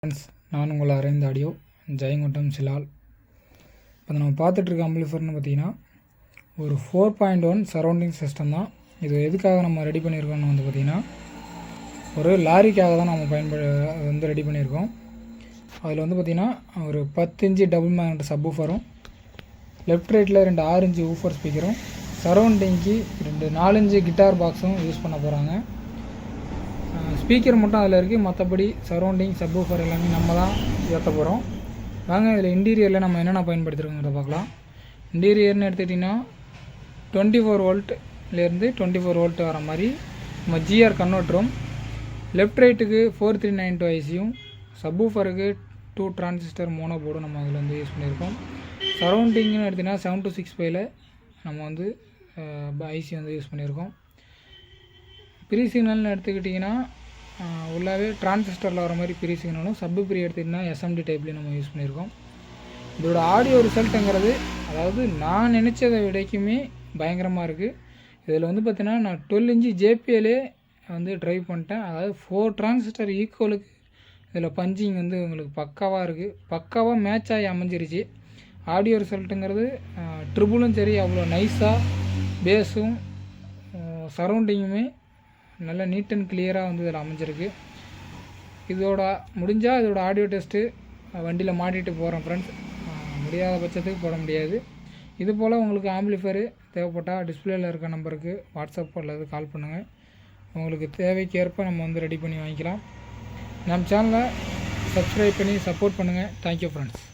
Friends, நான் உங்கள் Aravind audio Jayankondam Silal. இப்போ நம்ம பார்த்துட்ருக்க அம்பிளிஃபர்னு பார்த்தீங்கன்னா ஒரு 4.1 சரௌண்டிங் சிஸ்டம் தான். இது எதுக்காக நம்ம ரெடி பண்ணியிருக்கோம்னு வந்து பார்த்திங்கன்னா ஒரு லாரிக்காக தான் நம்ம ரெடி பண்ணியிருக்கோம். அதில் வந்து பார்த்திங்கன்னா ஒரு 10 இன்ச்சு டபுள் மேக்னெட் சப்வூஃபரும், லெஃப்ட் ரைட்டில் 2 6 இன்ச்சு ஊஃபர் ஸ்பீக்கரும், சரௌண்டிங்க்கு 2 4 இன்ச்சு கிட்டார் பாக்ஸும் யூஸ் பண்ண போகிறாங்க. ஸ்பீக்கர் மட்டும் அதில் இருக்குது, மற்றபடி சரௌண்டிங் சப்வூஃபர் எல்லாமே நம்ம தான் ஏற்ற போகிறோம். வாங்க இதில் இன்டீரியரில் நம்ம என்னென்ன பயன்படுத்திருக்கோங்கிறத பார்க்கலாம். இன்டீரியர்னு எடுத்துக்கிட்டிங்கன்னா 24 வோல்ட்லேருந்து 24 வோல்ட் வர மாதிரி நம்ம ஜிஆர் கன்வெர்ட்டரும், லெஃப்ட் ரைட்டுக்கு 4392 ஐசியும், சப்வூஃபருக்கு 2 டிரான்சிஸ்டர் மோனோ போர்டும் நம்ம அதில் வந்து யூஸ் பண்ணியிருக்கோம். சரௌண்டிங்னு எடுத்திங்கன்னா 7265 நம்ம வந்து ஐசி வந்து யூஸ் பண்ணியிருக்கோம். ப்ரீ சிக்னல்னு எடுத்துக்கிட்டிங்கன்னா உள்ளாவே டிரான்சிஸ்டரில் வர மாதிரி ப்ரீ சிக்னலும், சப்பு ப்ரீ எடுத்துக்கிட்டிங்கன்னா எஸ்எம்டி டைப்லேயும் நம்ம யூஸ் பண்ணியிருக்கோம். இதோட ஆடியோ ரிசல்ட்டுங்கிறது அதாவது நான் நினச்சதை விடைக்குமே பயங்கரமாக இருக்குது. இதில் வந்து பார்த்திங்கன்னா நான் 12 இன்ச்சு ஜேபிஎல்லே வந்து ட்ரைவ் பண்ணிட்டேன். அதாவது 4 டிரான்சிஸ்டர் ஈக்குவலுக்கு இதில் பஞ்சிங் வந்து உங்களுக்கு பக்காவாக இருக்குது, பக்காவாக மேட்ச் ஆகி அமைஞ்சிருச்சு. ஆடியோ ரிசல்ட்டுங்கிறது ட்ரிபிளும் சரி அவ்வளோ நைஸாக, பேஸும் சரௌண்டிங்குமே நல்ல நீட் அண்ட் கிளியராக வந்து இதில் அமைஞ்சிருக்கு. இதோட முடிஞ்சால் இதோட ஆடியோ டெஸ்ட்டு வண்டியில் மாட்டிகிட்டு போகிறேன் ஃப்ரெண்ட்ஸ். முடியாத பட்சத்துக்கு போட முடியாது. இது போல் உங்களுக்கு ஆம்பிளிஃபயரு தேவைப்பட்டால் டிஸ்பிளேயில் இருக்க நம்பருக்கு வாட்ஸ்அப் அல்லது கால் பண்ணுங்கள். உங்களுக்கு தேவைக்கேற்ப நம்ம வந்து ரெடி பண்ணி வாங்கிக்கலாம். நம்ம சேனலை சப்ஸ்கிரைப் பண்ணி சப்போர்ட் பண்ணுங்கள். Thank you friends.